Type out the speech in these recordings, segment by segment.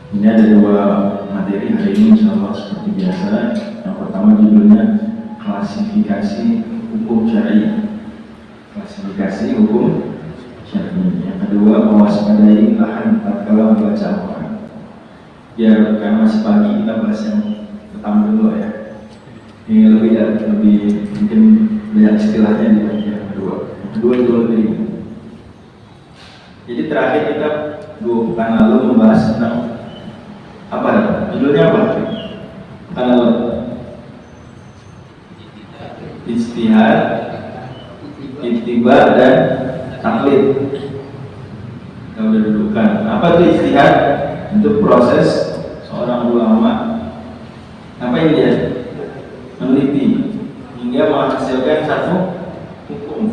Ini ada dua materi hari ini, insya Allah seperti biasa. Yang pertama judulnya klasifikasi hukum syar'i. Klasifikasi hukum syar'i. Yang kedua, mewaspadai lahan tatkala membaca Al-Quran. Biar karena masih pagi, kita bahas yang pertama dulu ya. Ini lebih mungkin banyak istilahnya di bagian kedua. Yang kedua itu lebih. Jadi terakhir kita 2 pekan lalu membahas tentang apa ya? Judulnya apa? Kalau ijtihad, ittiba dan taklid. Kita udah dudukan. Apa itu ijtihad? Itu proses seorang ulama apa yang dia meneliti hingga menghasilkan satu hukum.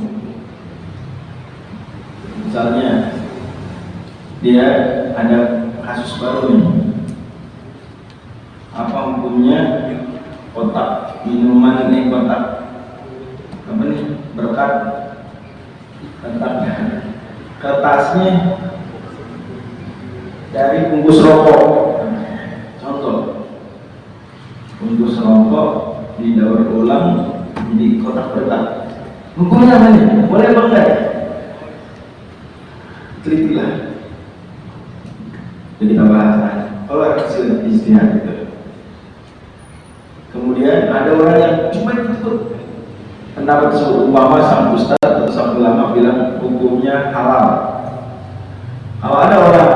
Misalnya dia ada kasus baru nih, apa hukumnya kotak minuman ini, kotak apa nih, berkat kertasnya dari bungkus rokok. Contoh, bungkus rokok didaur ulang jadi kotak berkat, hukumnya apa nih? Boleh apa enggak? Telitilah. Jadi kita bahas kalau hasil ijtihad itu. Kemudian ada orang yang cuma ikut pendapat tersebut, umpama sang ustaz atau sang ulama bilang hukumnya halal. Kalau ada orang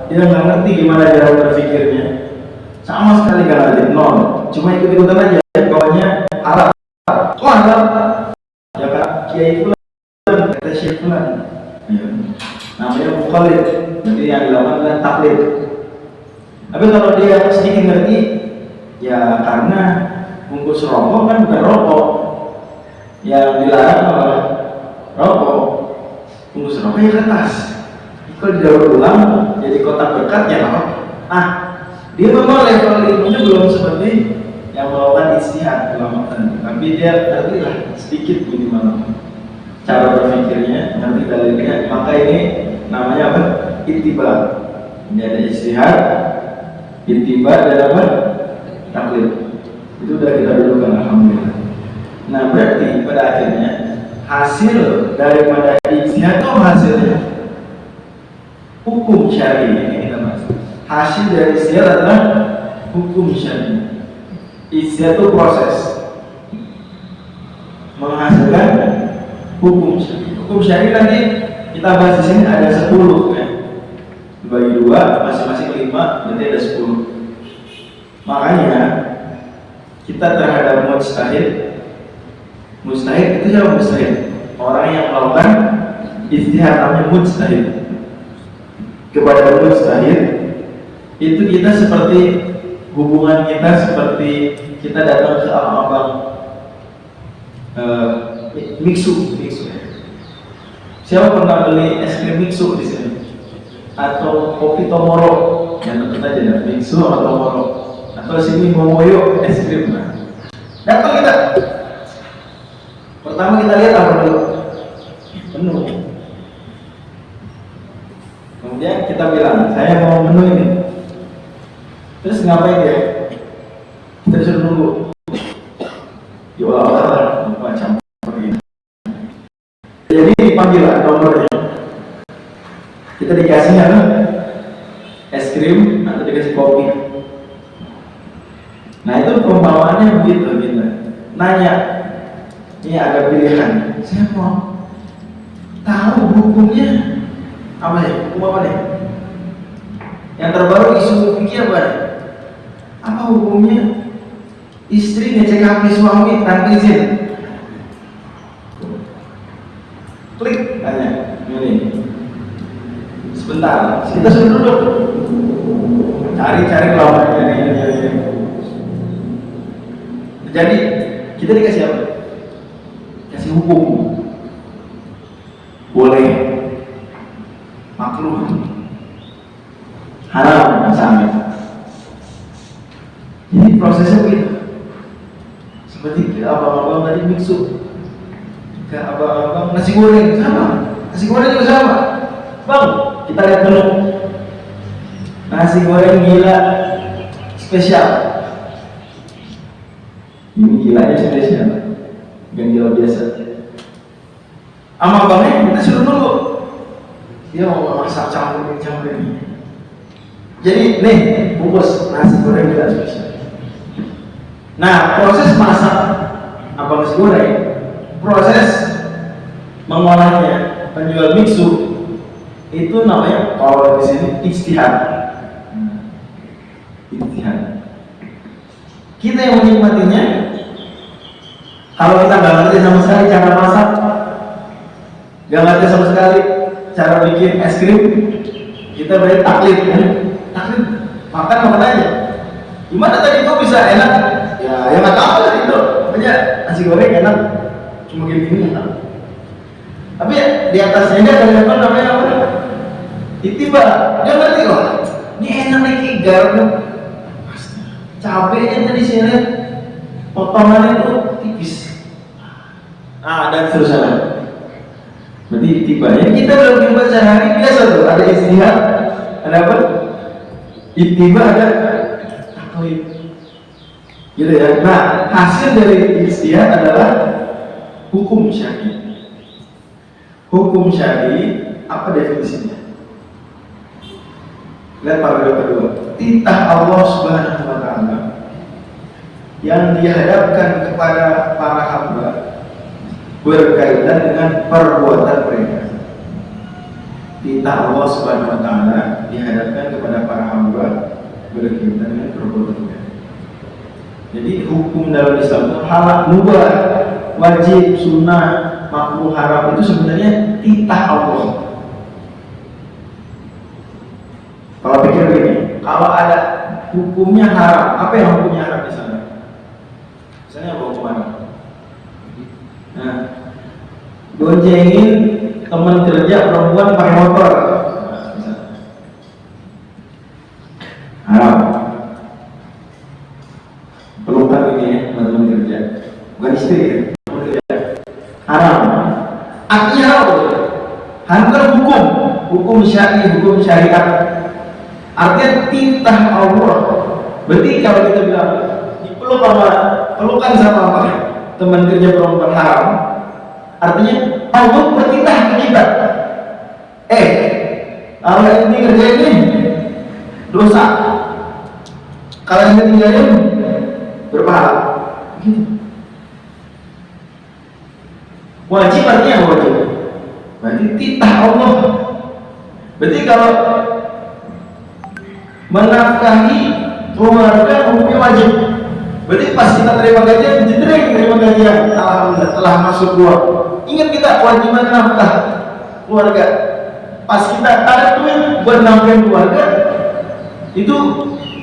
dia nggak ngerti gimana cara berpikirnya, sama sekali nggak ngerti, nol, cuma ikut-ikutan aja, pokoknya halal. Kok halal? Ya kak Kiai Fulan, kata Syekh Fulan. Ya. Namanya muqallid, jadi yang dilakukan adalah taklid. Tapi kalau dia sedikit ngerti, ya karena bungkus rokok kan bukan rokok, yang dilarang adalah rokok, bungkus rokok ya kertas. Kalau didaur ulang jadi kotak berkatnya, dia memang level ilmunya belum seperti yang melakukan ijtihad ulama tadi, tapi dia ngerti lah sedikit minimal cara berpikirnya, ngerti dalilnya, maka ini namanya apa? Ittiba. Ini ada ijtihad, ittiba dan apa? Taklid. Itu sudah kita dulukan, alhamdulillah. Nah berarti pada akhirnya hasil daripada ijtihad itu hasilnya hukum syar'i. Ini kita bahas. Hasil dari ijtihad adalah hukum syar'i. Ijtihad itu proses menghasilkan hukum syar'i. Hukum syar'i tadi kita bahas di sini ada 10 ya. Dibagi 2, masing-masing 5, berarti ada 10. Makanya kita terhadap mujtahid itu siapa mujtahid? Orang yang melakukan ijtihad namanya mujtahid. Kepada mujtahid itu kita seperti hubungan kita seperti kita datang ke abang-abang mixu. Siapa pernah beli es krim mixu di sini? Atau kopi Tomoro? Yang tentu aja ya, mixu atau Tomoro. Atau sini Momoyo es krim. Datang kita. Pertama kita lihat apa dulu? Menu. Kemudian kita bilang, saya mau menu ini. Terus ngapain dia? Kita disuruh nunggu. Ya Allah, macam begini. Jadi dipanggil nomornya. Kita dikasih apa? Es krim atau dikasih kopi. Nah itu perumpamaannya begitu. Nanya, ini ada pilihan. Saya mau tahu hukumnya apa ya? Hukum apa nih? Yang terbaru isu fikih apa nih? Apa hukumnya istri ngecek HP suami tanpa izin? Klik tanya, ini sebentar, kita suruh duduk, cari lawannya ini. Jadi kita dikasih apa? Kasih hukum, boleh, makruh, haram, samit. Jadi prosesnya begitu. Seperti abang-abang tadi mixu, ke abang-abang nasi goreng sama, nasi goreng juga sama. Bang, kita lihat menu. nasi goreng gila spesial. Ini gilanya spesial, bukan gila biasa. Sama abangnya kita suruh dulu, dia mau masak campur ini. Jadi nih bungkus nasi goreng gila spesial. Nah, proses masak abang nasi goreng, proses mengolahnya, penjual mixu itu namanya kalau di sini ijtihad. Ijtihad. Kita yang menikmatinya, kalau kita nggak ngerti sama sekali cara masak, nggak ngerti sama sekali cara bikin es krim, kita berarti taklid, kan? Taklid, makan aja. Gimana tadi kok bisa enak? Ya nggak tahu lah itu. Pokoknya nasi goreng enak, cuma gini enak. Tapi ya, di atasnya ini ada apa namanya apa? Itiba, dia ngerti loh. Ini enak nih garam, cabenya tadi saya lihat potongannya itu tipis. Dan seterusnya. Berarti itibanya kita dalam kehidupan sehari biasa tuh ada istihad, ada apa? Itiba ada taklid. Gitu ya. Nah, hasil dari istihad adalah hukum syar'i. Hukum syar'i apa definisinya? Lihat paragraf kedua. Titah Allah Subhanahu wa taala yang dihadapkan kepada para hamba berkaitan dengan perbuatan mereka. Titah Allah Subhanahu wa taala dihadapkan kepada para hamba berkaitan dengan perbuatan mereka. Jadi hukum dalam Islam itu halal, mubah, wajib, sunnah, makruh, haram itu sebenarnya titah Allah. Kalau pikir begini, kalau ada hukumnya haram, apa yang hukumnya haram di sana? Misalnya bawa kemana? Nah, boncengin teman kerja perempuan pakai motor, haram. Pelukan ini ya, teman-teman kerja, bukan istri ya, teman kerja, haram. Artinya apa? Haram kan hukum syar'i, hukum syariat. Artinya titah Allah. Berarti kalau kita bilang pelukan sama apa? Teman kerja perempuan haram, artinya Allah bertitah ke kita. Kalau ini kerja ini dosa, kalau ini tinggalin berpahala. Gitu. Wajib artinya apa wajib? Berarti titah Allah. Berarti kalau menafkahi keluarga hukumnya wajib. Berarti pas kita terima gajian, jedreng terima gajian, alhamdulillah telah masuk uang. Ingat kita kewajiban nafkah keluarga. Pas kita ada duit buat nafkahin keluarga, itu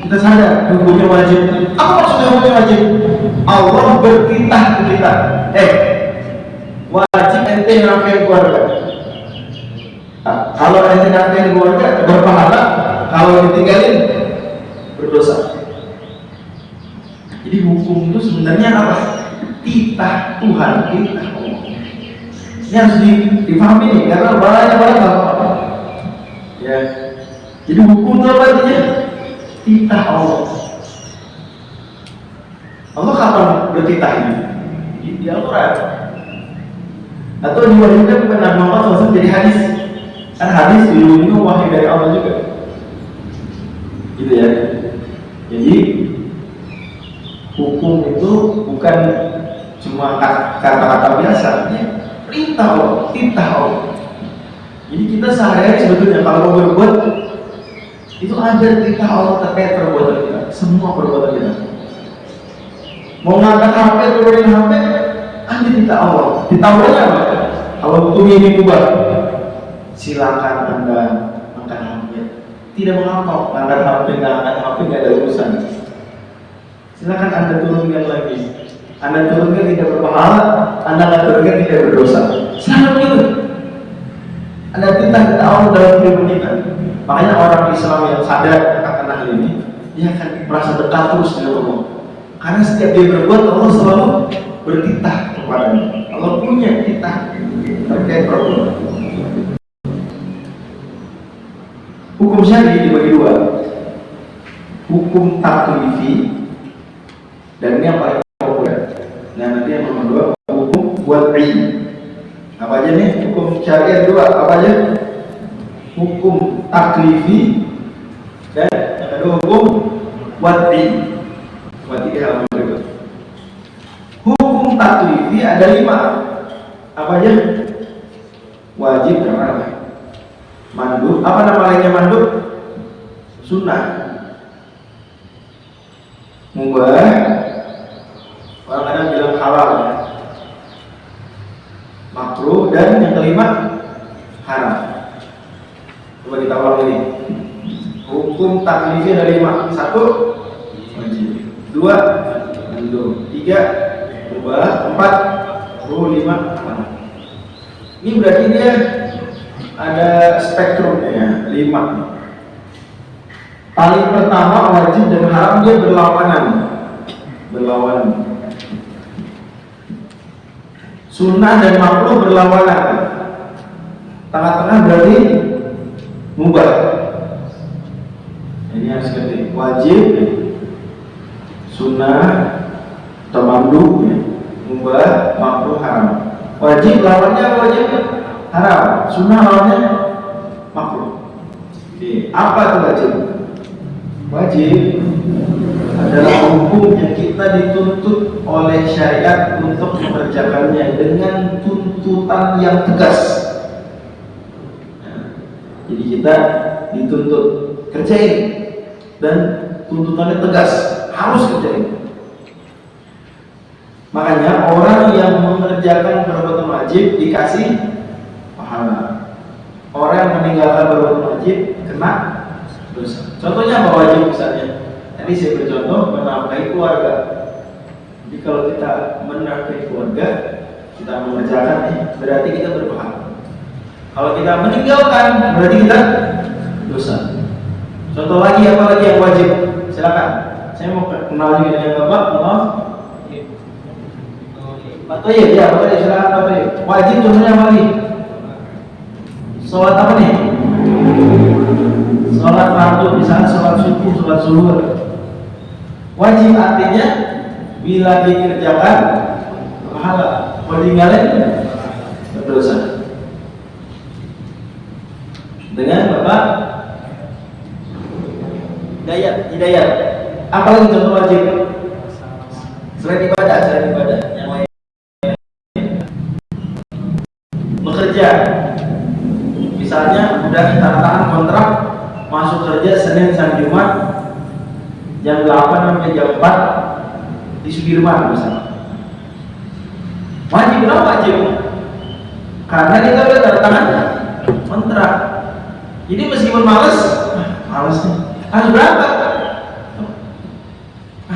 kita sadar hukumnya wajib. Apa maksudnya hukumnya wajib? Allah bertitah ke kita. Wajib ente nafkahin keluarga. Kalau ente nafkahin keluarga berpahala, kalau ditinggalin berdosa. Jadi hukum itu sebenarnya apa? Titah Tuhan, titah Allah. Ini harus dipahami nih, karena banyak apa? Ya. Jadi hukum itu apa artinya? Titah Allah. Allah kapan bertitah ini? Di Al-Quran. Atau diwajibkan kepada Nabi Muhammad SAW jadi hadis. Kan hadis dulu itu wahyu dari Allah juga. Gitu ya. Jadi hukum itu bukan cuma kata-kata biasa, ya, perintah Allah, titah Allah. Jadi kita sehari-hari sebetulnya kalau mau berbuat itu ada titah Allah terkait perbuatan kita, semua perbuatan kita. Mau ngangkat HP, turunin HP, ada titah Allah. Titah Allahnya apa? Kalau hukum ini kubah, silakan Anda angkat HP. Tidak mengapa, angkat HP, nggak angkat HP, nggak ada urusan. Silakan Anda turunkan lagi. Anda turunkan tidak berpahala, Anda nggak turunkan tidak berdosa. Silakan begitu. Anda titah Allah dalam hidup kita. Makanya orang Islam yang sadar akan hal ini, dia akan merasa dekat terus dengan Allah. Karena setiap dia berbuat, Allah selalu bertitah kepadanya. Allah punya titah terkait perbuatan. Hukum syar'i dibagi dua. hukum taklifi, dan ini yang paling populer. Nah, nanti yang nomor dua hukum wad'i. Apa aja nih hukum syariat dua? Apa aja? Hukum taklifi dan yang kedua hukum wad'i. Wad'i halaman berikut. Hukum taklifi ada 5. Apa aja? Wajib, mandub. Apa nama lainnya mandub? Sunnah, mubah, orang kadang bilang halal, makruh, dan yang kelima haram. Coba kita ulang ini. Hukum taklifi ada 5. 1 wajib, 2 mandub, 3 mubah, 4 makruh, 5 haram. Ini berarti dia ada spektrumnya 5. Paling pertama wajib dan haram dia berlawanan. Sunnah dan makruh berlawanan. Tengah-tengah berarti mubah. Ini harus ngerti. Wajib, sunnah, atau mandub, mubah, makruh, haram. Wajib lawannya wajib haram. Sunnah lawannya makruh. Oke, apa itu wajib? Wajib adalah hukum yang kita dituntut oleh syariat untuk mengerjakannya dengan tuntutan yang tegas. Jadi kita dituntut kerjain dan tuntutannya tegas, harus kerjain. Makanya orang yang mengerjakan perbuatan wajib dikasih pahala. Orang yang meninggalkan perbuatan wajib kena dosa. Contohnya apa wajib misalnya? Tadi saya bercontoh menafkahi keluarga. Jadi kalau kita menafkahi keluarga, kita mengerjakan berarti kita berpahala. Kalau kita meninggalkan berarti kita dosa. Contoh lagi apa lagi yang wajib? Silakan. Saya mau kenal juga dengan Bapak. Maaf. Pak Toyib, ya Pak Toyib, silakan Pak Toyib. Wajib contohnya apa lagi? Sholat apa nih? Sholat fardu, misalnya sholat subuh, sholat zuhur. Wajib artinya bila dikerjakan pahala, kalau tinggalin berdosa. Dengan Bapak Hidayat. Apa lagi contoh wajib? Selain ibadah, yang lain. Bekerja. Misalnya udah tanda tangan kontrak, masuk kerja Senin sampai Jumat jam 8 sampai jam 4 di Sudirman misalnya. Wajib, kenapa wajib? Karena kita udah tanda tangan kontrak. Jadi meskipun males nih, harus berangkat.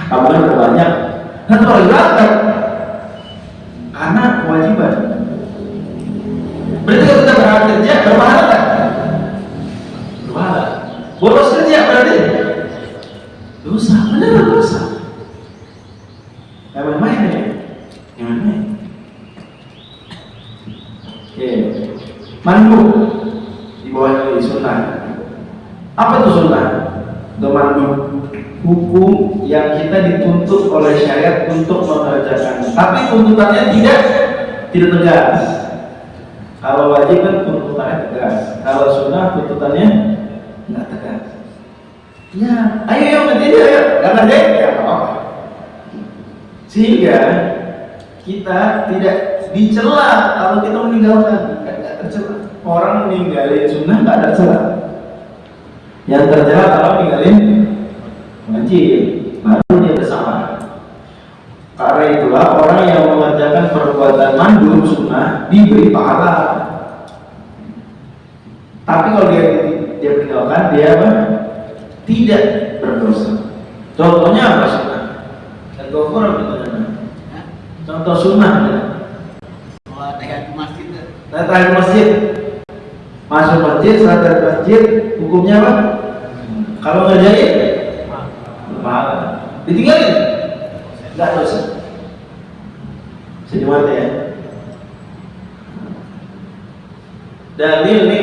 Tabungan udah banyak, harus berangkat karena kewajiban. Berarti kalau kita berangkat kerja berpahala kan? Berpahala. Bolos kerja berarti dosa, benar dosa. Jangan main ya, jangan main. Oke, mandub di bawah ini sunnah. Apa itu sunnah? Mandub hukum yang kita dituntut oleh syariat untuk mengerjakan, tapi tuntutannya tidak tegas. Kalau wajib kan tuntutannya tegas, kalau sunnah tuntutannya nggak tegas. Ya, ayo nanti ayo, karena ya apa? Sehingga kita tidak dicela kalau kita meninggalkan, nggak tercela. Orang meninggalin sunnah nggak tercela. Yang tercela kalau meninggalin wajib, baru dia bersalah. Karena itulah orang yang mengerjakan perbuatan mandub sunnah diberi pahala. Tapi kalau dia meninggalkan, dia apa? Tidak berdosa. Contohnya apa sunnah? Al-Ghafur contoh sunnah ya? Tahiyat masjid. Tahiyat masjid. Masuk masjid, salat masjid, hukumnya apa? Kalau ngerjain pahala. Ditinggalin nggak dosa. Sedih ya. Dan ini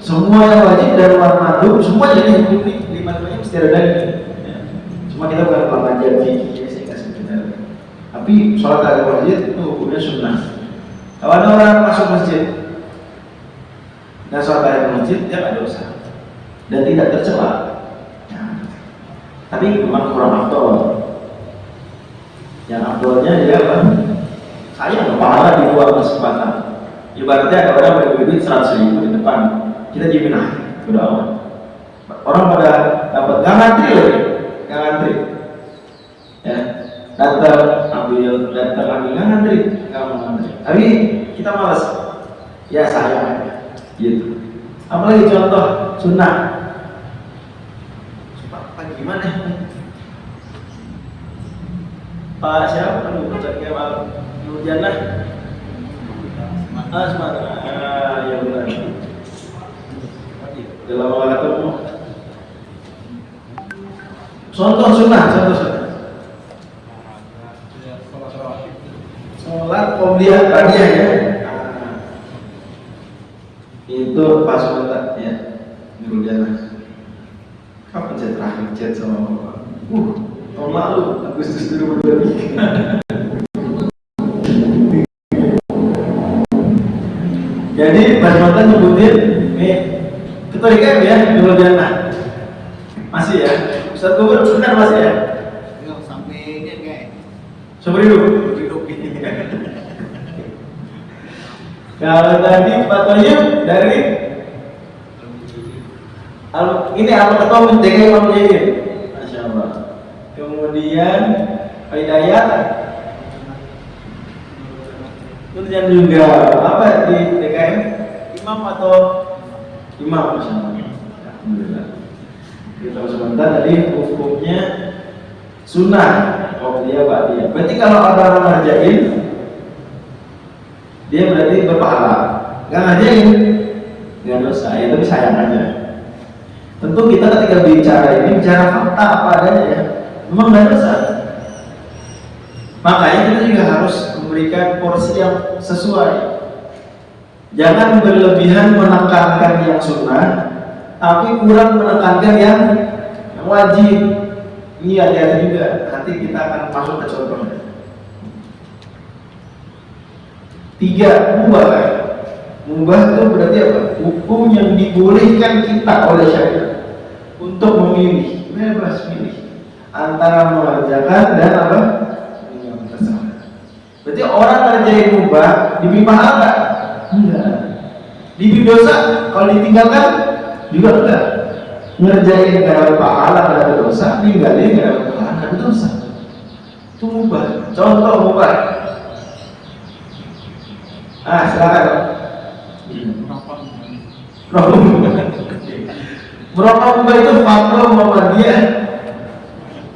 semua yang wajib dan mandub semua jadi hukum ini 5-nya mesti ada dalil. Cuma kita bukan pengajian fikih, saya nggak sebentar. Tapi sholat di masjid itu hukumnya sunnah. Kalau ada orang masuk masjid dan sholat di masjid, dia nggak dosa dan tidak tercela. Tapi memang kurang afdol. Yang afdolnya dia apa? Saya nggak pahala di luar kesempatan. Ibaratnya ada orang beri duit 100.000 di depan, kita diemin aja, udah aman. Orang pada dapat, nggak ngantri loh, nggak ngantri. Ya, datang ambil, nggak ngantri, nggak mau ngantri. Tapi kita malas, ya sayang, gitu. Apalagi contoh sunnah. Pak gimana? Pak siapa? Aduh, Ustaz Kemal Nurjannah. Semangat. Ya benar. Udah lama gak ketemu. Contoh sunnah. Sholat qobliyah tadinya ya. Itu pas sholat ya. Nurjannah. Kapan saya terakhir chat sama Bapak? Tahun lalu, Agustus 2023. Jadi Mas Mantan nyebutin ketua IKM ya, Nurjannah. Masih ya? Ustaz Gubernur benar masih ya? Enggak sampai ini enggak. Seumur hidup. Kalau tadi Pak Toyib dari ini apa ketua menjaga Imam Jahil? Masya Allah. Kemudian Pak Hidayat Nurjan juga apa di DKM? Imam atau imam? Masya Allah. Alhamdulillah. Kita sebentar tadi hukumnya sunnah. Oh dia Pak dia. Berarti kalau ada orang ngerjain, dia berarti berpahala. Nggak ngerjain, nggak dosa. Ya tapi sayang aja. Tentu kita ketika bicara ini bicara fakta apa adanya ya. Memang nggak dosa. Makanya kita juga harus memberikan porsi yang sesuai. Jangan berlebihan menekankan yang sunnah, tapi kurang menekankan yang wajib. Ini hati-hati juga. Nanti kita akan masuk ke contohnya. 3, mubah. Mubah itu berarti apa? Hukum yang dibolehkan kita oleh syariat untuk memilih, bebas milih antara mengerjakan dan apa? Berarti orang ngerjain mubah diberi pahala enggak? Diberi dosa kalau ditinggalkan juga enggak. Ngerjain enggak ada pahala, enggak ada dosa, ninggalin enggak ada pahala, enggak ada dosa. Itu mubah. Contoh mubah. Silakan. Merokok mubah itu fatwa Muhammadiyah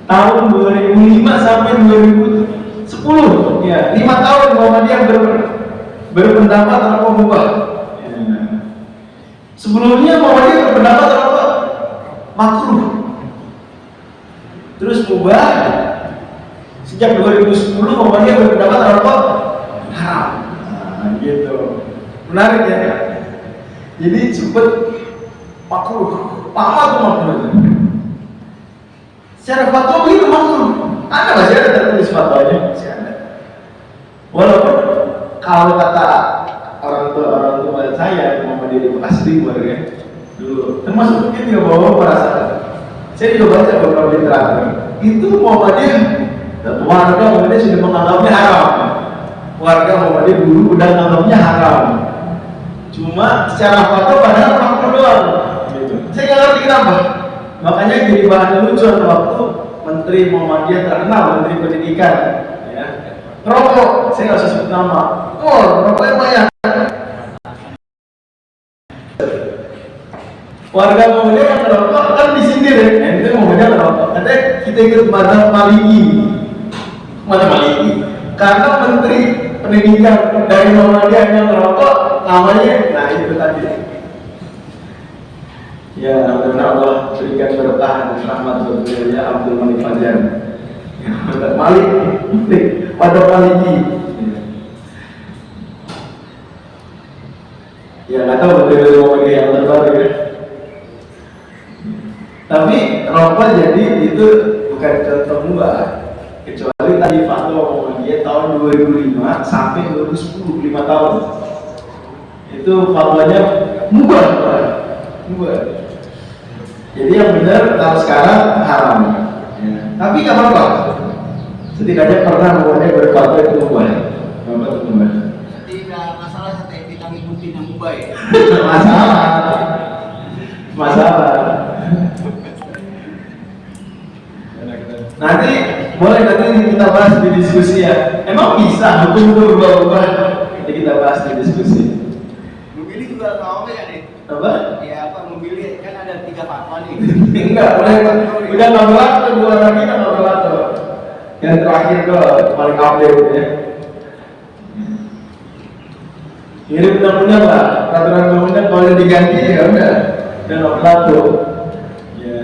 tahun 2005 sampai 2010 ya, 5 tahun Muhammadiyah berpendapat rokok mubah. Sebelumnya Muhammadiyah berpendapat rokok makruh, terus mubah. Sejak 2010 Muhammadiyah berpendapat rokok haram. Gitu, menarik ya. Jadi sebut makruh, apa tuh makruh? Secara fatwa begitu makruh. Ada masih ada tertulis fatwanya, masih ada. Walaupun kalau kata orang tua saya Muhammadiyah di Bekasi Timur ya dulu, termasuk mungkin juga bawa merasakan. Saya juga baca beberapa literatur. Itu Muhammadiyah, warga Muhammadiyah sudah menganggapnya haram. Warga Muhammadiyah dulu udah menganggapnya haram. Cuma secara fatwa padahal makruh doang. Gitu. Saya nggak ngerti kenapa. Makanya jadi bahan lucuan waktu Menteri Muhammadiyah terkenal, Menteri Pendidikan, ya. Ngerokok, saya nggak usah sebut nama. Ngerokoknya banyak. Warga Muhammadiyah yang ngerokok kan disindir ya. Itu Muhammadiyah ngerokok. Katanya kita ikut madzhab Maliki. Madzhab Maliki. Karena Menteri Pendidikan dari Muhammadiyah yang ngerokok, namanya, nah itu tadi. Ya, mudah-mudahan Allah berikan berkah dan rahmat buat beliau Abdul Malik Fajar. Malik, pada Maliki. Ya, nggak tahu betul-betul mau yang terbaru ya. Tapi rokok jadi itu bukan contoh mubah. Kecuali tadi fatwa omongan dia tahun 2005 sampai 2010, 5 tahun. Itu fatwanya mubah. Jadi yang benar kalau sekarang haram. Ya. Tapi nggak apa-apa. Setidaknya pernah mempunyai berfatwa itu mubah. Apa itu mubah? Tidak masalah saya kita ngikutin yang mubah ya. Masalah. Nanti boleh kita bahas di diskusi ya. Emang bisa hukum itu berubah-ubah? Nanti kita bahas di diskusi. Memilih juga tahu ya nih. Apa? Ya apa memilih kan ada 3 fatwa nih. Enggak, udah nggak berlaku, 2 lagi udah nggak berlaku. Yang terakhir tuh paling update ya. Mirip undang-undang lah, peraturan undang-undang kalau diganti ya udah nggak berlaku. Ya,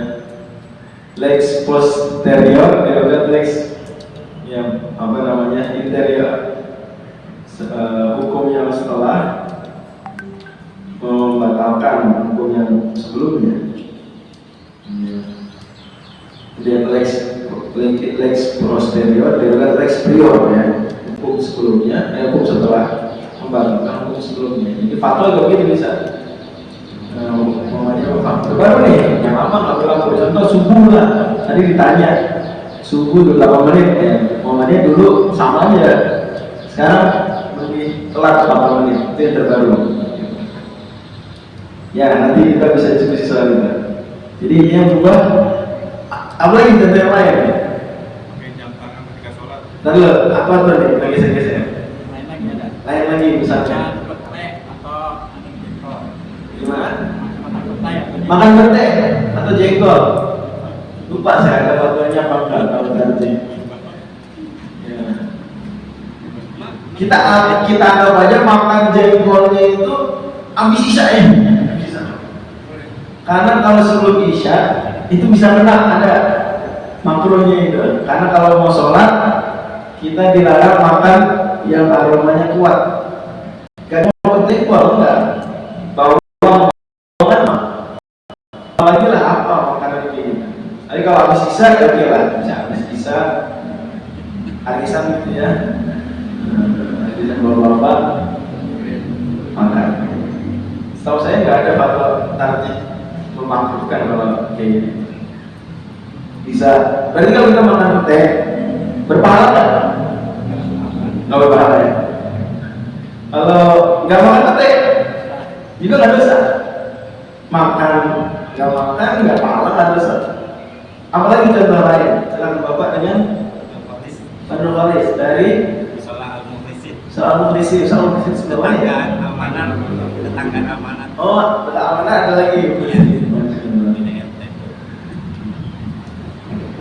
lex posterior, ya lex yang apa namanya interior, hukum yang setelah membatalkan hukum yang sebelumnya. Kemudian lex posterior, dan lex prior ya, hukum sebelumnya, hukum setelah membatalkan hukum sebelumnya. Jadi fatwa juga begitu bisa. Namanya fatwa baru nih, yang lama nggak berlaku. Contoh subuh lah, tadi ditanya subuh 8 menit ya, momennya dulu sama aja, sekarang lebih telat 8 menit, itu yang terbaru. Ya nanti kita bisa diskusi soal itu. Jadi ini yang berubah. Apa lagi contoh yang lain? Pakai jam tangan ketika sholat. Lalu apa tuh nih? Geser-geser. Lain lagi ada. Lain lagi misalnya. Petai atau jengkol. Gimana? Makan petai atau jengkol. Makan petai atau jengkol. Lupa saya ada fatwanya apa enggak kalau ganti. Ya. Kita anggap aja makan jengkolnya itu habis isya ya. Karena kalau sebelum isya itu bisa kena ada makruhnya itu. Karena kalau mau sholat kita dilarang makan yang aromanya kuat. Gak mau jengkol enggak. Bawang apalagi lah apa makanan ini. Jadi kalau habis isya ya oke lah, bisa habis isya arisan gitu ya. Arisan bapak makan. Setahu saya nggak ada fatwa tarjih memakruhkan kalau kayak gini. Bisa. Berarti kalau kita makan teh berpahala nggak? Nggak berpahala ya. Kalau nggak makan teh juga nggak dosa. Makan nggak makan nggak pahala nggak dosa. Apalagi contoh lain. Silakan bapak dengan Pak Nurwalis dari Salah al-Muhlisin. Soal nutrisi sebelumnya. Amanah, tetangga amanah. Oh, amanah ada lagi.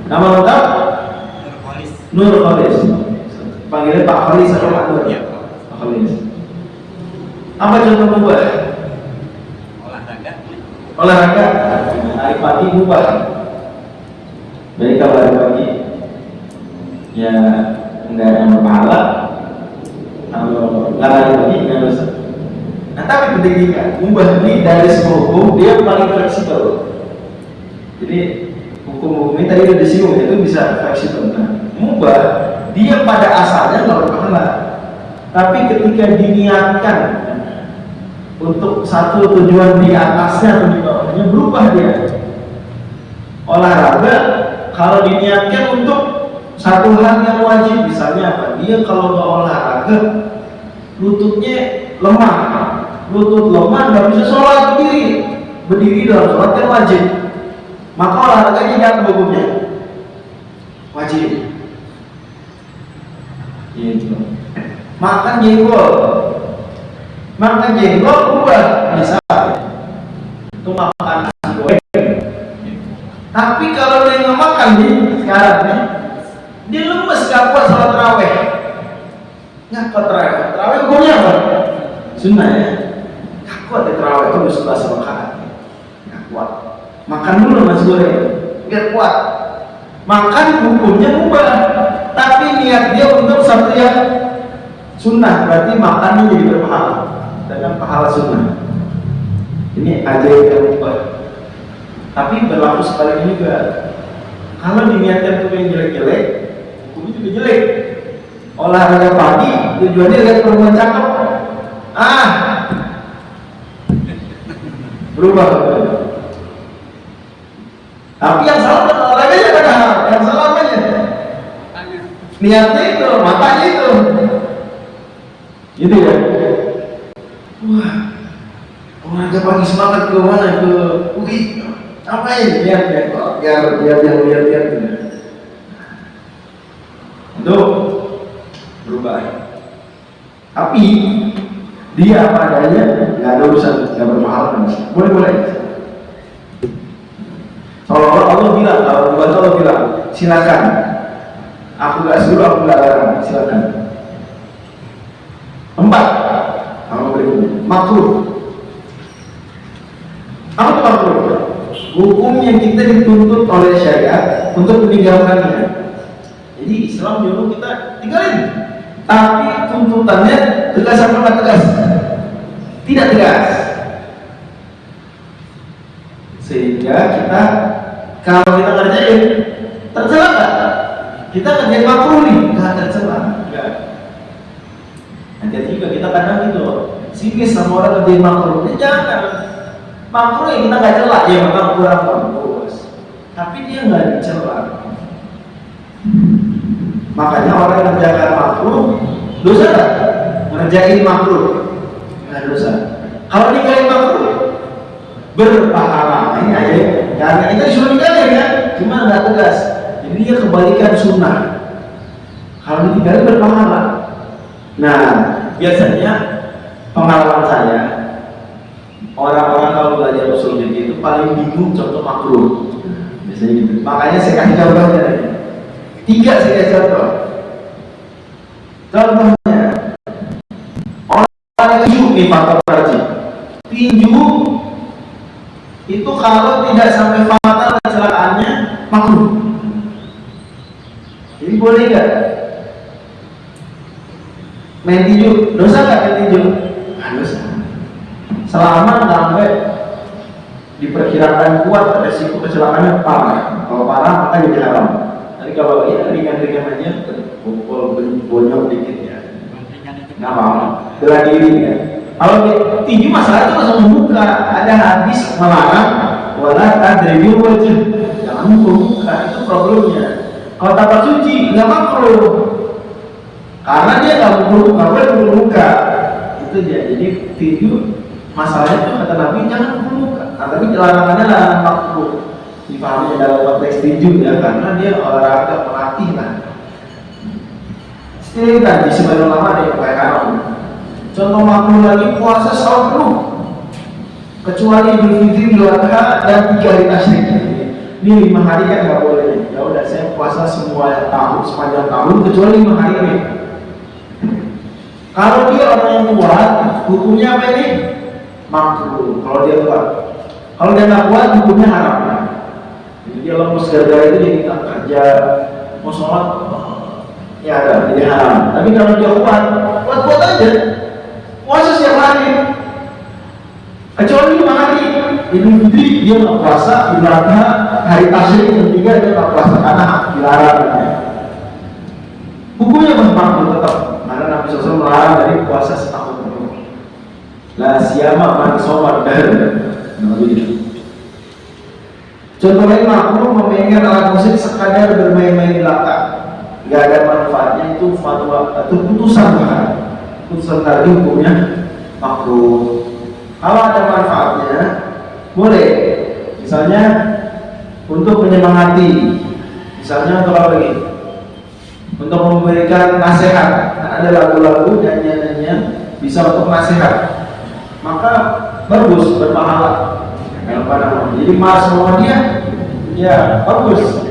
Nama lengkap? Nur Khalis. Panggilnya Pak Khalis atau Pak Nur? Iya, Pak Khalis. Apa contoh mubah? Olahraga. Hari pagi mubah. Jadi kalau hari pagi ya enggak ada berpahala. Kalau nggak hari pagi nggak dosa. Nah tapi penting ingat, mubah ini dari semua hukum dia paling fleksibel. Jadi hukum-hukum ini tadi udah disinggung, itu bisa fleksibel. Nah, mubah dia pada asalnya nggak berpahala, tapi ketika diniatkan untuk satu tujuan di atasnya atau di bawahnya berubah dia. Olahraga kalau diniatkan untuk satu hal yang wajib, misalnya apa? Dia kalau nggak olahraga lututnya lemah, lutut lemah nggak bisa sholat berdiri dalam sholat kan wajib. Maka olahraganya jangan hukumnya wajib. Gitu. Makan jengkol ubah bisa. Itu makan nasi goreng. Tapi kalau dia nggak makan nih sekarang nih, dia lemes nggak kuat sholat taraweh. Nggak kuat taraweh hukumnya apa? Sunnah ya. Nggak kuat di taraweh itu 11 rakaat. Nggak kuat. Makan dulu nasi goreng biar kuat. Makan hukumnya ubah, tapi niat dia untuk satu yang sunnah, berarti makannya jadi berpahala dengan pahala sunnah. Ini ajaib yang ubah. Tapi berlaku sebaliknya juga. Kalau diniatkan untuk yang jelek-jelek, hukumnya juga jelek. Olahraga pagi tujuannya lihat perempuan cakep, berubah. Tapi yang salah bukan olahraganya padahal, yang salah apanya? Niatnya itu, matanya itu. Gitu ya. Wah, olahraga pagi semangat ke mana? Ke UI. Ngapain? Biar yang lihat-lihat gitu. Itu berubah. Tapi dia apa adanya, nggak ada urusan, nggak berpahala. Boleh. Kalau Allah bilang, kalau Allah bilang, silakan. Aku nggak suruh, aku nggak larang, silakan. 4. Kalau berikutnya, makruh. Apa itu makruh? Hukum yang kita dituntut oleh syariat untuk meninggalkannya. Jadi Islam nyuruh kita tinggalin, tapi tuntutannya tegas apa nggak tegas? Tidak tegas. Sehingga kita kalau kita ngerjain tercela nggak? Kita ngerjain makruh nih, nggak tercela. Nggak. Nanti juga kita kadang gitu, sinis sama orang ngerjain makruh. Jangan. Makruh yang kita nggak celak, ya memang kurang bagus, tapi dia nggak dicela. Makanya orang yang mengerjakan makruh dosa nggak? Ngerjain makruh nggak dosa. Kalau ninggalin makruh berpahala. Ini aja, karena kita disuruh ninggalin kan, cuma nggak tegas. Jadi dia kebalikan sunnah. Kalau ditinggalin berpahala. Nah, biasanya pengalaman saya, orang-orang kalau belajar usul fikih itu paling bingung contoh makruh. Biasanya gitu. Makanya saya kasih contohnya. 3 saya kasih contoh. Contohnya, orang tinju nih faktor wajib. Tinju itu kalau tidak sampai fatal kecelakaannya makruh. Jadi boleh nggak? Main tinju dosa nggak main tinju? Nggak dosa. Selama nggak sampai diperkirakan kuat resiko kecelakaannya parah. Kalau parah maka jadi haram. Tapi kalau ya ringan-ringan aja, pukul bonyok dikit ya, nggak apa-apa. Bela diri ya. Kalau tinju masalah itu langsung membuka. Ada hadis melarang wala tadribu wajh, jangan membuka, itu problemnya. Kalau tapak suci nggak makruh, karena dia nggak boleh membuka. Itu dia. Jadi tinju masalahnya itu kata Nabi jangan membuka. Tapi larangannya larangan makruh. Dipahami dalam konteks tinju ya, karena dia olahraga melatih lah. Ini tadi sebagian ulama ada yang pakai haram. Contoh makruh lagi puasa sahur penuh, kecuali Idul Fitri, Idul Adha dan 3 hari tasyrik. Ini 5 hari kan nggak boleh. Ya udah saya puasa semua tahun sepanjang tahun kecuali 5 hari ini. Kalau dia orang yang kuat, hukumnya apa ini? Makruh. Kalau dia kuat. Kalau dia nggak kuat, hukumnya haram. Jadi dia lemes gara-gara itu jadi nggak kerja, mau sholat, ya ada, jadi haram. Tapi kalau dia kuat aja, puasa setiap hari, kecuali 5 hari. Idul Fitri dia nggak puasa, Idul Adha, hari tasyrik yang 3 dia nggak puasa karena dilarang. Hukumnya makruh tetap, karena Nabi SAW melarang dari puasa setahun penuh. La siyama man shoma dahr. Contoh lain makruh memainkan alat musik sekadar bermain-main di belakang, nggak ada manfaatnya, itu fatwa atau putusan tadi hukumnya makruh. Kalau ada manfaatnya boleh, misalnya untuk menyemangati, misalnya untuk apa lagi? Untuk memberikan nasihat. Ada lagu-lagu dan nyanyian bisa untuk nasihat, maka bagus, berpahala. Jadi mas sama dia, ya bagus,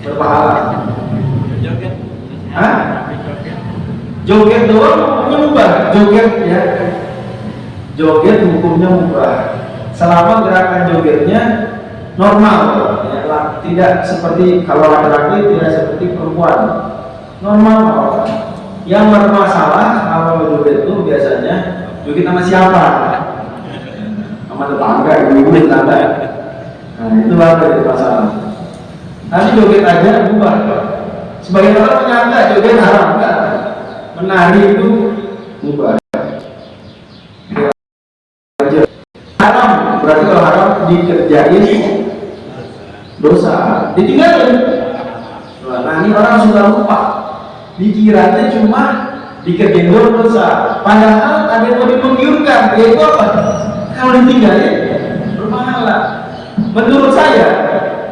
berpahala. Joget doang hukumnya mubah. Joget ya, joget hukumnya mubah selama gerakan jogetnya normal ya, tidak seperti kalau laki-laki, tidak seperti perempuan, normal. Yang bermasalah kalau joget itu biasanya joget sama siapa? Sama tetangga, ibu tetangga. Nah itu baru jadi masalah. Nanti joget aja bubar. Sebagian orang menyangka joget haram, enggak. Menari itu bubar. Haram, berarti kalau haram dikerjain dosa, ditinggalin. Nah ini orang sudah lupa, dikiranya cuma dikerjain dosa, padahal ada yang lebih menggiurkan, yaitu apa? Kalau ditinggalin berpahala. Menurut saya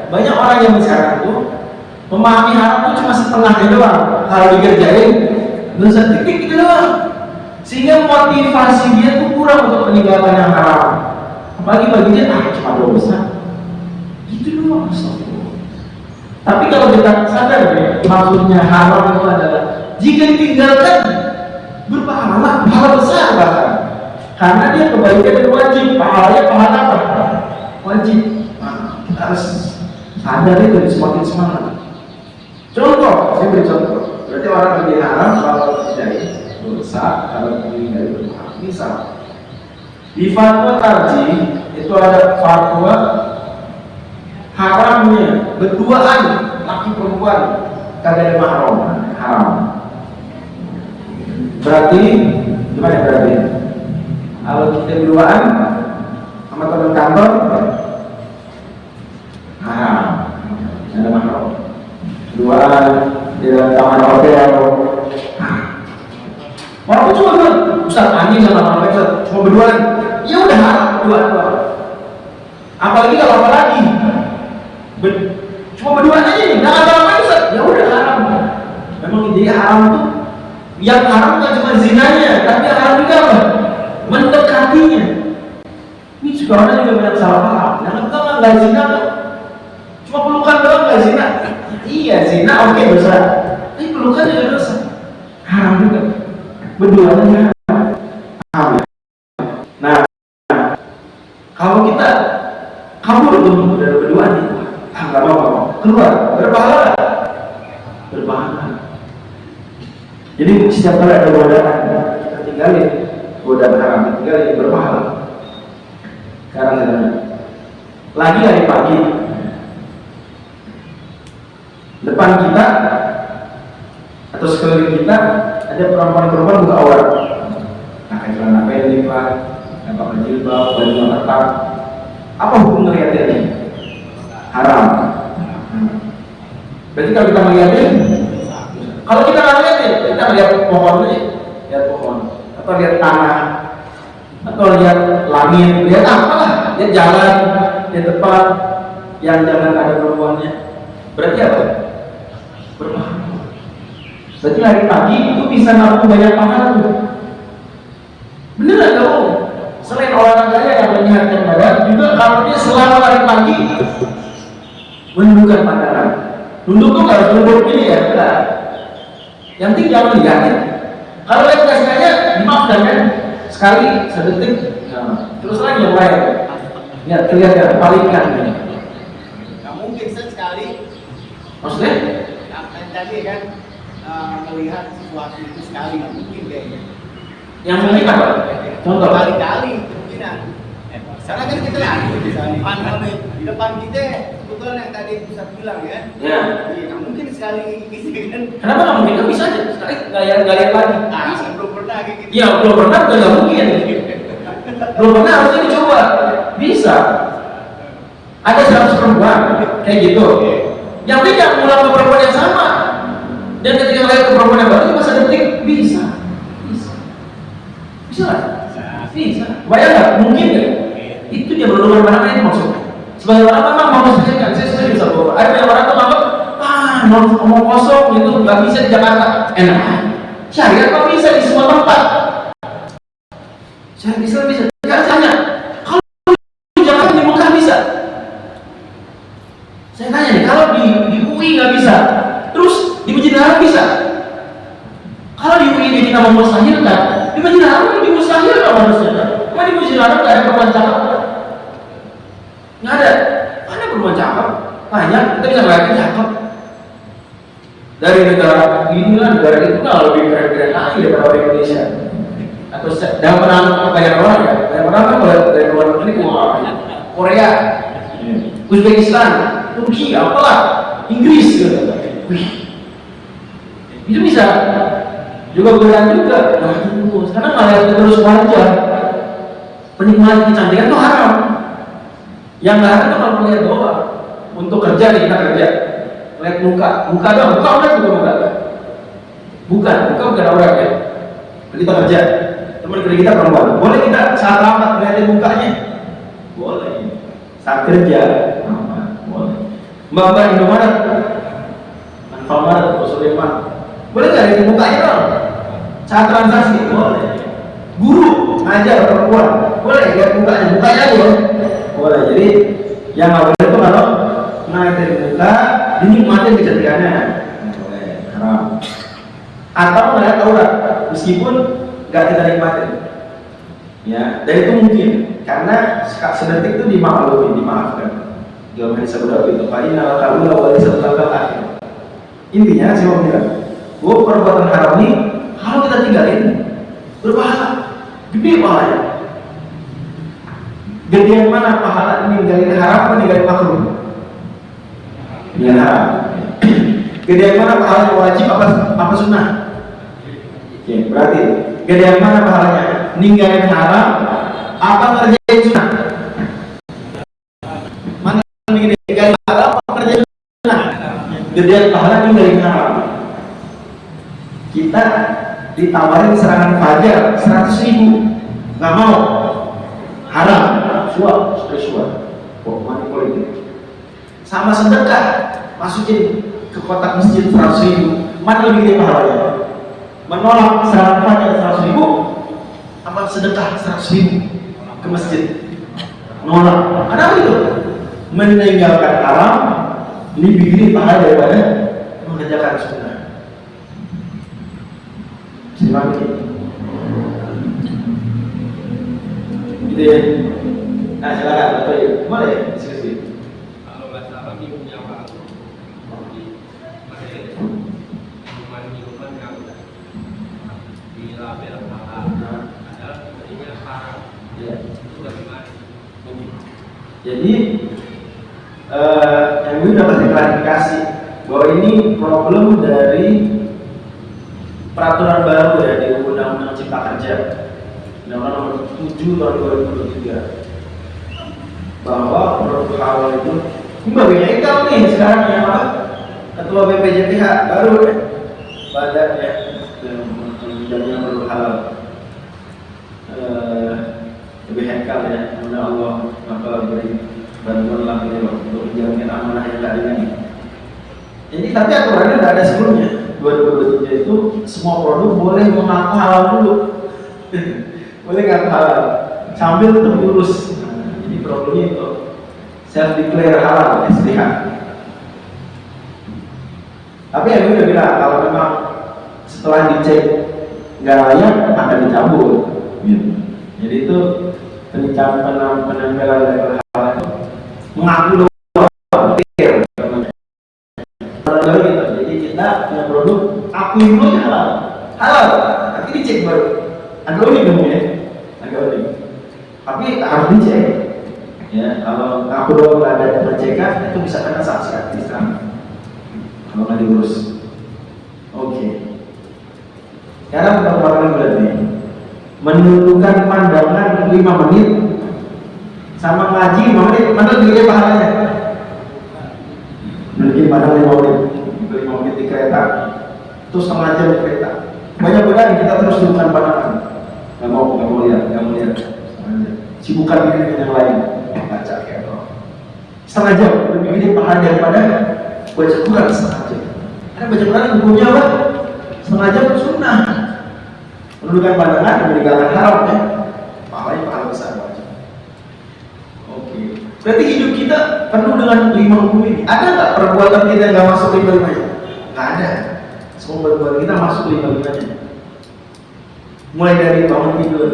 banyak orang yang sekarang itu memahami haram itu cuma setengahnya doang. Kalau dikerjain dosa titik itu doang, sehingga motivasi dia tuh kurang untuk meninggalkan yang haram. Apalagi bagi dia cuma dosa, gitu doang. Tapi kalau kita sadar maksudnya haram itu adalah jika ditinggalkan berpahala, pahala besar bahkan, karena dia kebaikan yang wajib. Pahalanya pahala apa? Wajib. Kita harus sadar itu, semakin semangat. Contoh, saya beri contoh. Berarti orang lebih haram kalau terjadi dosa, kalau meninggal berpahala. Misal di fatwa tarjih itu ada fatwa haramnya berduaan laki perempuan kagak ada mahram, haram. Berarti gimana berarti? Kalau kita berduaan sama teman kantor haram, ada mahram. Berduaan di dalam taman hotel. Orang cuma bilang, Ustaz anjing sama orang Ustaz cuma berduaan, ya udah haram berduaan. Apalagi kalau apa lagi? Cuma berduaan aja nih, nggak ada apa Ustaz, ya udah haram. Memang ide haram tuh, yang haram kan cuma zinanya, tapi yang haram juga apa? Mendekatinya. Ini juga orang juga banyak salah paham. Yang kita nggak zina kan, cuma pelukan doang nggak zina. Iya zina oke dosa, tapi pelukan juga dosa, haram juga. Berduaan haram. Nah, kalau kita kabur tuh dari berduaan itu, nggak mau keluar, berpahala. Jadi setiap kali ada godaan, kita tinggalin godaan haram, tinggalin berpahala. Sekarang lagi hari pagi, depan kita atau sekeliling kita ada perempuan-perempuan buka aurat, pakai celana pendek lah, pakai jilbab, baju ketat. Apa hukum ngeliatinnya? Haram. Berarti kalau kita ngeliatin, kalau kita nggak ngeliatin, kita lihat pohonnya, lihat pohon, atau lihat tanah, atau lihat langit, lihat apalah, lihat jalan, lihat depan, yang jangan ada perempuannya. Berarti apa? Berpahala. Berarti hari pagi itu bisa nabung banyak pahala tuh. Beneran dong. Selain olahraganya yang menyehatkan badan, juga kalau dia selama hari pagi menundukkan pandangan. Nunduk tuh harus nunduk ini ya, enggak. Yang penting jangan lihatin. Kalau lihat kasihnya dimaafkan kan, sekali sedetik, terus lagi yang lain. Ya terlihat ya, palingkan. Nggak mungkin sekali. Maksudnya? Yang tadi kan melihat sesuatu itu sekali nggak mungkin kayaknya. Yang mungkin apa? Contoh. Kali-kali kemungkinan. Karena kan kita lihat di depan kita kebetulan yang tadi Ustaz bilang ya. Ya. Iya, nggak mungkin sekali gitu kan. Kenapa nggak mungkin? Kan bisa aja. Sekali nggak lihat lagi. Belum pernah kayak gitu. Ya belum pernah udah nggak mungkin. Belum pernah harusnya dicoba. Bisa. Ada 100 perempuan kayak gitu. Yang penting jangan ngulang ke perempuan yang sama. Dan ketika ngeliat ke perempuan yang baru cuma sedetik bisa. Bisa. Bayang nggak? Mungkin nggak? Itu dia berhubungan mana itu maksudnya. Sebagai orang memang mau selesaikan, saya setuju sama Bapak. Ada yang orang tuh nganggap ngomong kosong gitu nggak bisa di Jakarta. Enak. Syariat kok bisa di semua tempat. Syariat Islam bisa. Sekarang tanya, kalau di Jakarta di Mekah bisa? Saya tanya nih, kalau di UI nggak bisa, terus di Masjid Haram bisa? Kalau di UI ini kita memustahilkan, di Masjid Haram dimustahilkan harusnya. Cuma di Masjid Haram nggak ada perempuan cakep. Nggak ada. Mana perempuan cakep? Banyak. Kita bisa ngeliatin cakep. Dari negara inilah, negara itu nggak lebih keren-keren lagi daripada orang Indonesia. Atau jangan pernah banyak orang ya. Banyak orang kan dari luar negeri, wah, Korea, Uzbekistan, Turki, apalah. Inggris gitu. Wih, itu bisa juga godaan juga. Nah itu sekarang ngeliat terus wajah penikmat kecantikan itu haram. Yang nggak haram itu kalau melihat doang. Untuk kerja nih, kita kerja lihat muka doang, muka orang juga bukan orang ya. Kita kerja, teman kerja kita perempuan, boleh kita saat rapat ngeliatin mukanya? Boleh. Saat kerja, boleh. Mbak Indomaret, Alfamart, Suleman, boleh nggak liatin mukanya dong? Saat transaksi, boleh. Guru ngajar perempuan, boleh lihat mukanya aja ya. Boleh. Jadi yang nggak boleh itu kalau ngeliatin muka, dinikmatin kecantikannya, boleh, haram. Atau melihat aurat, meskipun nggak kita nikmatin, ya. Dan itu mungkin karena sedetik itu dimaafkan. Dalam hadis Abu Dawud itu, fa'inna al-qalula wa laysa al-akhir. Intinya saya mau bilang, bahwa perbuatan haram ini kalau kita tinggalin berpahala, gede pahalanya. Gedean mana pahala ninggalin haram atau ninggalin makruh? Ninggalin haram. Gedean mana pahalanya wajib apa sunnah? Oke, berarti gedean mana pahalanya? Ninggalin haram apa ngerjain sunnah? Mana ninggalin haram apa ngerjain sunnah? Gedean pahala ninggalin haram. Kita ditawarin serangan fajar 100.000, nggak mau, haram, suap, money politik. Sama sedekah, masukin ke kotak masjid 100.000, mana lebih gede pahalanya? Menolak serangan fajar 100.000 apa sedekah 100.000 ke masjid? Menolak. Kenapa itu? Meninggalkan haram lebih gede pahala daripada mengerjakan sunnah. Silakan. Gitu ya. Nah silakan, boleh diskusi. Kalau masalah minumnya Pak, minuman yang dilabel halal, adalah sebenarnya haram. Ya. Itu bagaimana? Jadi MUI dapat klarifikasi bahwa ini problem dari peraturan baru ya di Undang-Undang Cipta Kerja, Undang-Undang Nomor 7 Tahun 2023, bahwa produk halal itu ini bagian ikan nih sekarang ya Pak, Ketua BPJPH baru ya, badan ya yang menjamin produk halal. Lebih hekal ya, semoga Allah maka beri bantuan lah untuk menjamin amanah yang tadi ini. Jadi tapi aturannya tidak ada sebelumnya. 2023 itu semua produk boleh mengaku halal dulu, boleh ngaku halal sambil tetap lurus. Jadi problemnya itu self declare halal SDH. Tapi yang udah bilang kalau memang setelah dicek nggak layak akan dicabut. Gitu. Jadi itu penempelan label halal itu mengaku doang. Jadi kita punya produk akui dulu halal, tapi dicek baru. Agak unik dong ya, agak unik. Tapi harus dicek. Ya, kalau aku doang nggak ada pengecekan itu bisa kena sanksi administratif kalau nggak diurus. Oke. Sekarang pertama berarti menundukkan pandangan 5 menit sama ngaji 5 menit, mana lebih gede pahalanya? Menundukkan pandangan 5 menit. 5 menit di kereta, terus setengah jam di kereta. Banyak godaan kita terus dudukkan pandangan. Gak mau lihat. Sibukkan diri dengan yang lain. Baca kayak apa? Setengah jam lebih gede pahala daripada baca Quran setengah jam. Karena baca Quran hukumnya apa? Setengah jam sunnah. Menundukkan pandangan, meninggalkan haram ya. Pahalanya pahala besar wajib. Oke. Berarti hidup kita penuh dengan 5 hukum ini. Ada nggak perbuatan kita yang nggak masuk 5-5-nya? Nggak ada. Semua perbuatan kita masuk 5-5-nya. Mulai dari bangun tidur,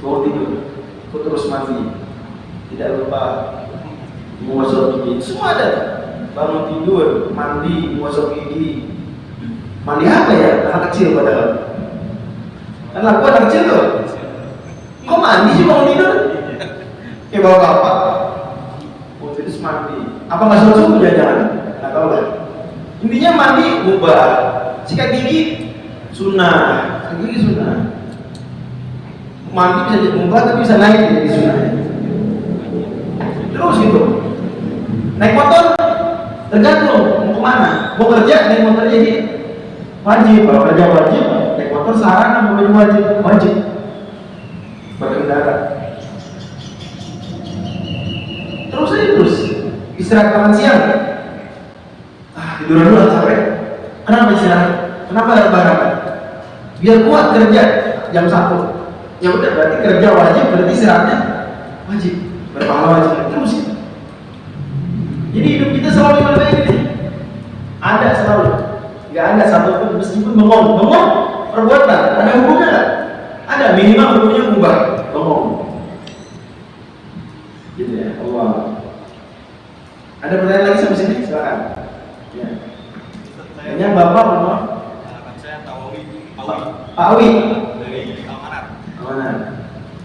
aku terus mandi, tidak lupa menggosok gigi, semua ada. Bangun tidur, mandi, menggosok gigi. Mandi apa ya? Anak kecil padahal. Kan laku anak kecil tuh. Kok mandi sih bangun tidur? Kayak bawa bapak. Terus mandi. Apa nggak suruh jangan? Nggak tahu lah. Intinya mandi mubah, sikat gigi sunnah, sikat gigi sunnah. Mandi bisa jadi mubah tapi bisa naik jadi sunnah. Terus gitu. Naik motor tergantung mau kemana. Mau kerja naik motor jadi wajib. Kalau kerja wajib, naik motor sarana bukan wajib berkendara. Terus istirahat makan siang. Tiduran dulu sampai. Kenapa istirahat? Kenapa lebaran? Biar kuat kerja jam 1. Ya udah berarti kerja wajib, berarti istirahatnya wajib. Berpahala wajib terus. Jadi hidup kita selalu lima ini. Ada selalu. Nggak ada satupun meskipun bengong perbuatan. Ada hukumnya nggak? Ada minimal hukumnya mubah. Bengong. Gitu ya. Allah. Ada pertanyaan lagi sampai sini? Silakan. Ya. Hanya Bapak mau? Saya Tawawi. Pak Awi. Dari Amanat. Amanat.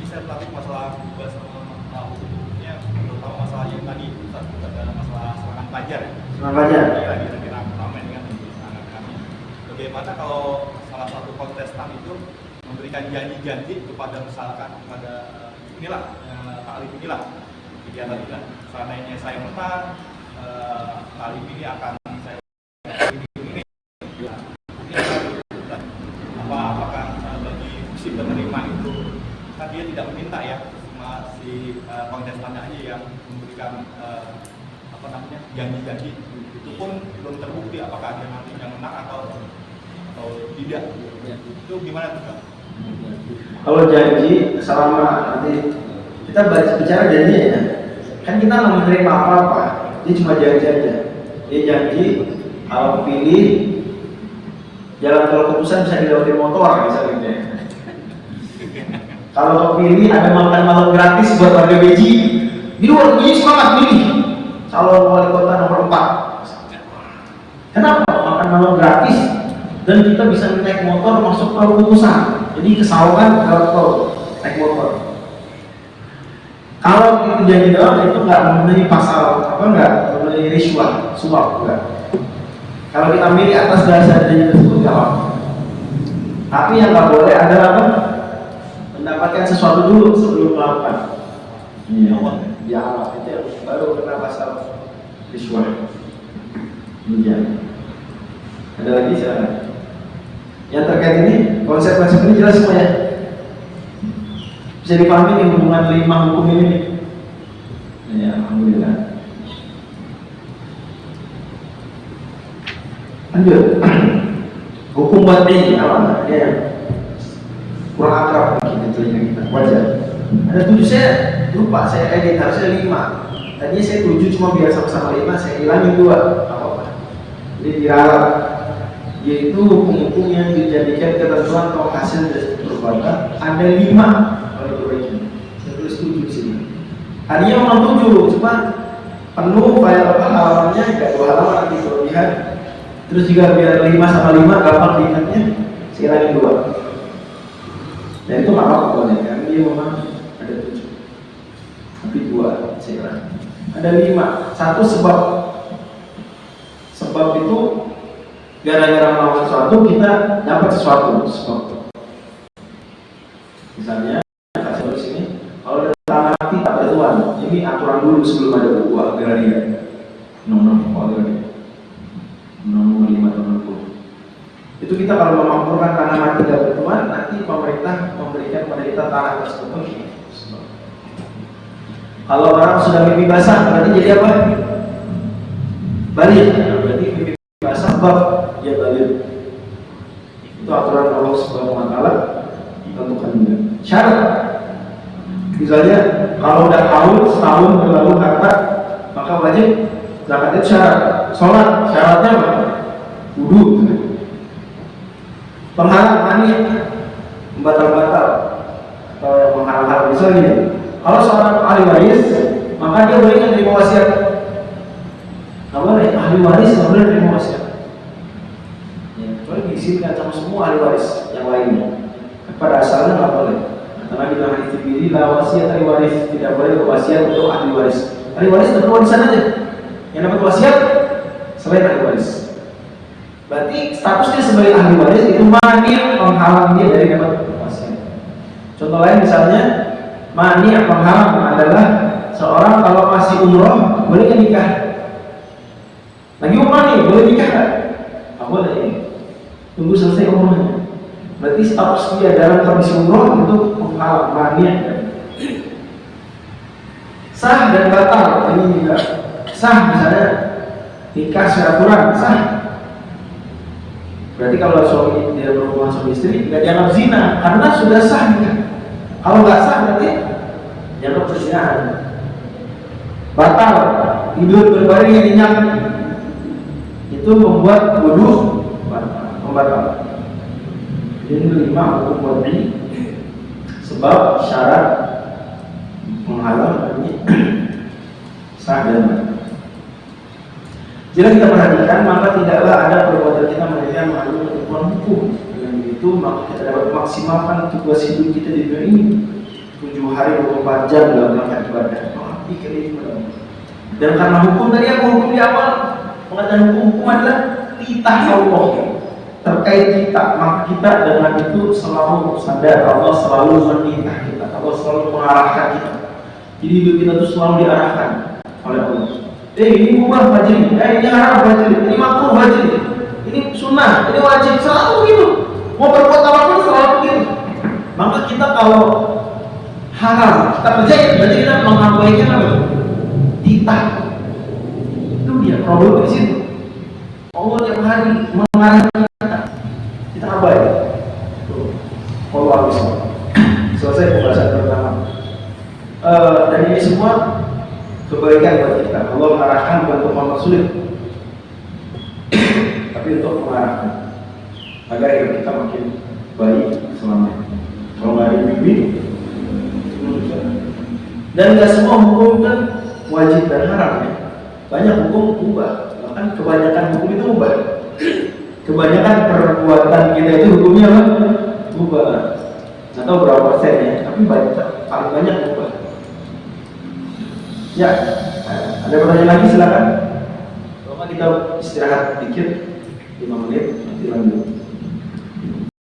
Bisa tadi masalah bahas hukumnya, terutama masalah yang tadi ada masalah serangan fajar. Serangan fajar. Iya, kira-kira ramai kan di serangan kami. Bagaimana kalau salah satu kontestan itu memberikan janji-janji kepada misalkan kepada inilah taklim inilah kegiatan ini, seandainya saya menang taklim ini akan saya ini apakah bagi si penerima itu kan dia tidak meminta ya, cuma si kontestannya aja yang memberikan janji-janji, itu pun belum terbukti apakah dia nantinya menang atau tidak. Itu gimana tuh Kak? Kalau janji selama nanti kita bicara janji ya, kan kita nggak menerima apa-apa, dia cuma janji aja. Dia janji kalau pilih jalan tol Kutusan bisa dilewati motor misalnya. Kalau kepilih ada makan malam gratis buat warga Beji, di luar Beji semangat pilih calon wali kota nomor 4. Kenapa makan malam gratis dan kita bisa naik motor masuk tol Kutusan? Jadi kesawangan kalau tol naik motor. Kalau itu jadi doang itu nggak memenuhi pasal nggak memenuhi riswah, suap enggak. Kalau kita milih atas dasar janji tersebut nggak apa. Tapi yang nggak boleh adalah apa? Mendapatkan sesuatu dulu sebelum melakukan. Ya Allah itu baru kena pasal riswah. Iya. Ada lagi silakan. Yang terkait ini konsep-konsep ini jelas semua ya. Bisa dipahami nih hubungan 5 hukum ini. Ya, alhamdulillah. Lanjut. Hukum wad'i apa? Ya. Kurang akrab mungkin telinga kita. Wajar. Ada 7 saya lupa, saya edit harusnya 5. Tadinya saya 7 cuma biar sama-sama 5, saya hilangin 2. Apa-apa. Jadi diralat. Yaitu hukum-hukum yang dijadikan ketentuan atau hasil dari perbuatan ada 5. Saya tulis 7 di sini. Tadinya memang 7, cuma penuh file halamannya enggak 2 halaman nanti kelebihan. Terus juga biar 5 sama 5 gampang diingatnya, saya lagi 2. Dan itu nggak apa-apa boleh kan? Dia memang ada 7, tapi 2 saya ada 5. Satu sebab itu gara-gara melakukan sesuatu kita dapat sesuatu sebab. Misalnya kasih di sini, kalau ada tanah mati tak bertuan, ini aturan dulu sebelum ada buku agraria, undang-undang buku agraria, undang-undang 5 tahun 60. Itu kita kalau memakmurkan tanah mati tak bertuan, nanti pemerintah memberikan kepada kita tanah tersebut. Kalau orang sudah mimpi basah, berarti jadi apa? Balik. Berarti mimpi basah sebab dia balik. Itu aturan Allah Subhanahu wa taala tentukan juga. Syarat. Misalnya kalau udah setahun berlalu harta, maka wajib zakat itu syarat. Sholat syaratnya apa? Wudu. Penghalang mani, membatal-batal atau yang menghalang-halang misalnya. Kalau seorang ahli waris, maka dia boleh menerima wasiat. Nggak boleh ahli waris nggak boleh menerima wasiat. Ya, boleh diizinkan sama semua ahli waris yang lainnya. Pada asalnya nggak boleh. Karena di dalam hadis ini la wasiat ahli waris, tidak boleh wasiat untuk ahli waris. Ahli waris dapat warisan aja. Yang dapat wasiat selain ahli waris. Berarti statusnya sebagai ahli waris itu mani penghalang dia dari dapat wasiat. Contoh lain misalnya mani penghalang adalah seorang kalau masih umroh boleh nikah. Lagi umroh nih boleh nikah nggak? Nggak boleh. Tunggu selesai umrohnya. Berarti status dia dalam kondisi umroh itu penghalang mani. Sah dan batal ini juga sah, misalnya nikah secara aturan sah. Berarti kalau suami dia berhubungan suami istri tidak dianggap zina karena sudah sah nikah. Kalau nggak sah berarti dianggap perzinahan. Batal tidur berbaring yang nyenyak itu membuat wudu membatal. Jadi 5 hukum wad'i sebab syarat menghalang ini sah dan batal. Jika kita perhatikan, maka tidaklah ada perbuatan kita yang mengandung ketentuan hukum. Dengan begitu, maka kita dapat maksimalkan tugas hidup kita di dunia ini. 7 hari 24 jam dalam melakukan ibadah. Pikir ini benar. Dan karena hukum tadi aku hukum di awal, pengertian hukum adalah titah Allah terkait kita. Maka kita dengan itu selalu sadar Allah selalu menitah kita, Allah selalu mengarahkan kita. Jadi hidup kita itu selalu diarahkan oleh Allah. Ini mubah wajib, ini haram wajib, ini makruh wajib, ini sunnah, ini wajib, selalu begitu. Mau berbuat apapun selalu begitu. Maka kita kalau haram, kita kerjain, berarti kita mengabaikan apa? Titah. Itu dia problem di situ. Allah tiap hari mengarahkan kita abai. Allah habis. Selesai pembahasan pertama. Dan ini semua kebaikan buat kita. Allah mengarahkan bukan untuk mempersulit, tapi untuk mengarahkan agar hidup kita makin baik selamanya. Kalau nggak ada bimbing, dan nggak semua hukum kan wajib dan haram ya. Banyak hukum ubah, bahkan kebanyakan hukum itu ubah. Kebanyakan perbuatan kita itu hukumnya apa? Ubah. Nggak tahu berapa persen ya, tapi banyak, paling banyak ubah. Ya, ada pertanyaan lagi silakan. Kalau kita istirahat dikit 5 menit nanti lanjut.